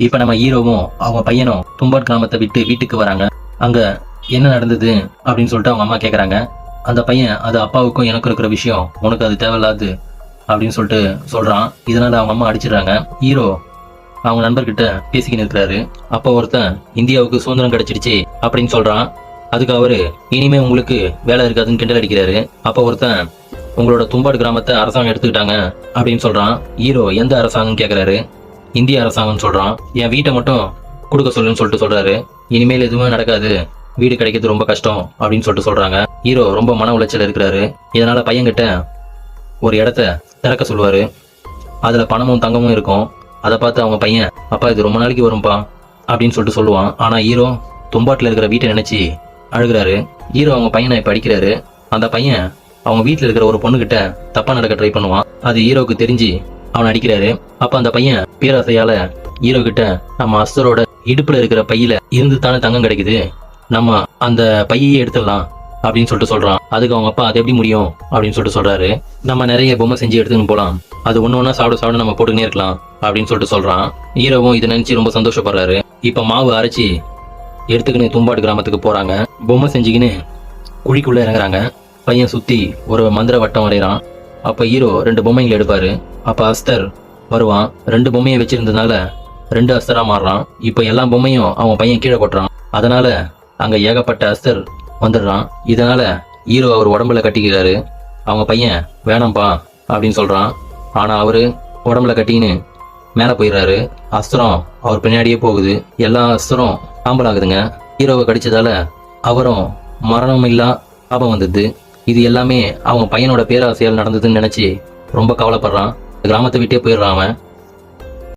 இப்ப நம்ம ஹீரோவும் அவங்க பையனும் தும்பாட் கிராமத்தை விட்டு வீட்டுக்கு வராங்க. அங்க என்ன நடந்தது அப்படின்னு சொல்லிட்டு அவங்க அம்மா கேக்குறாங்க. அந்த பையன் அது அப்பாவுக்கும் எனக்கும் இருக்கிற விஷயம், உனக்கு அது தேவையில்லாது அப்படின்னு சொல்லிட்டு சொல்றான். இதனால அவங்க அம்மா அடிச்சிடுறாங்க. ஹீரோ அவங்க நண்பர்கிட்ட பேசிக்கின்னு இருக்கிறாரு. அப்ப ஒருத்தன் இந்தியாவுக்கு சுதந்திரம் கிடைச்சிடுச்சு அப்படின்னு சொல்றான். அதுக்கு அவரு இனிமே உங்களுக்கு வேலை இருக்காதுன்னு கிண்டல் அடிக்கிறாரு. அப்ப ஒருத்தன் உங்களோட தும்பாடு கிராமத்தை அரசாங்கம் எடுத்துக்கிட்டாங்க அப்படின்னு சொல்றான். ஹீரோ எந்த அரசாங்கம் கேக்குறாரு. இந்திய அரசாங்கம் சொல்றான். என் வீட்டை மட்டும் கொடுக்க சொல்லுன்னு சொல்லிட்டு சொல்றாரு. இனிமேல் எதுவுமே நடக்காது, வீடு கிடைக்கிறது ரொம்ப கஷ்டம் அப்படின்னு சொல்லிட்டு சொல்றாங்க. ஹீரோ ரொம்ப மன உளைச்சல் இருக்கிறாரு. இதனால பையன்கிட்ட ஒரு இடத்த திறக்க சொல்லுவாரு. அதுல பணமும் தங்கமும் இருக்கும். அதை பார்த்து அவங்க பையன், அப்பா இது ரொம்ப நாளைக்கு வரும்பா அப்படின்னு சொல்லிட்டு சொல்லுவான். ஆனா ஹீரோ தும்பாட்டுல இருக்கிற வீட்டை நினைச்சு அழுகிறாரு. ஹீரோ அவங்க பையனை இப்ப அடிக்கிறாரு. அந்த பையன் அவங்க வீட்டுல இருக்கிற ஒரு பொண்ணுகிட்ட தப்பா நடக்க ட்ரை பண்ணுவான். அது ஹீரோக்கு தெரிஞ்சு அவனை அடிக்கிறாரு. அப்ப அந்த பையன் பேராசையால ஹீரோ கிட்ட, நம்ம அஸ்தரோட இடுப்புல இருக்கிற பையில இருந்து தானே தங்கம் கிடைக்குது, நம்ம அந்த பையையே எடுத்துடலாம் அப்படின்னு சொல்லிட்டு சொல்றான். அதுக்கு அவங்க அப்பா, அது எப்படி முடியும் அப்படின்னு சொல்லிட்டு சொல்றாரு. நம்ம நிறைய பொம்மை செஞ்சு எடுத்துன்னு போலாம், அது ஒண்ணு ஒண்ணா சாப்பிட நம்ம போட்டுக்கினே இருக்கலாம் அப்படின்னு சொல்லிட்டு சொல்றான். ஹீரோவும் இதை நினைச்சு ரொம்ப சந்தோஷப்படுறாரு. இப்ப மாவு அரைச்சி எடுத்துக்கின்னு தும்பாடு கிராமத்துக்கு போறாங்க. பொம்மை செஞ்சுக்கின்னு குழிக்குள்ள இறங்குறாங்க. பையன் சுத்தி ஒரு மந்திர வட்டம் வரைகிறான். அப்ப ஹீரோ 2 பொம்மைங்களை எடுப்பாரு. அப்ப அஸ்தர் வருவான். 2 பொம்மையை வச்சிருந்ததுனால 2 அஸ்தரா மாறுறான். இப்ப எல்லா பொம்மையும் அவன் பையன் கீழே கொட்டுறான். அதனால அங்க ஏகப்பட்ட அஸ்தர் வந்துடுறான். இதனால ஹீரோ அவர் உடம்புல கட்டிக்கிறாரு. அவங்க பையன் வேணாம்பா அப்படின்னு சொல்றான். ஆனா அவரு உடம்புல கட்டின்னு மேல போயிடுறாரு. அஸ்திரம் அவர் பின்னாடியே போகுது. எல்லா அஸ்திரம் சாம்பல் ஆகுதுங்க. ஹீரோவை கடிச்சதால அவரும் மரணம் இல்லா பாபம் வந்தது. இது எல்லாமே அவங்க பையனோட பேராசையால் நடந்ததுன்னு நினைச்சு ரொம்ப கவலைப்படுறான். கிராமத்தை விட்டே போயிடுறான் அவன்.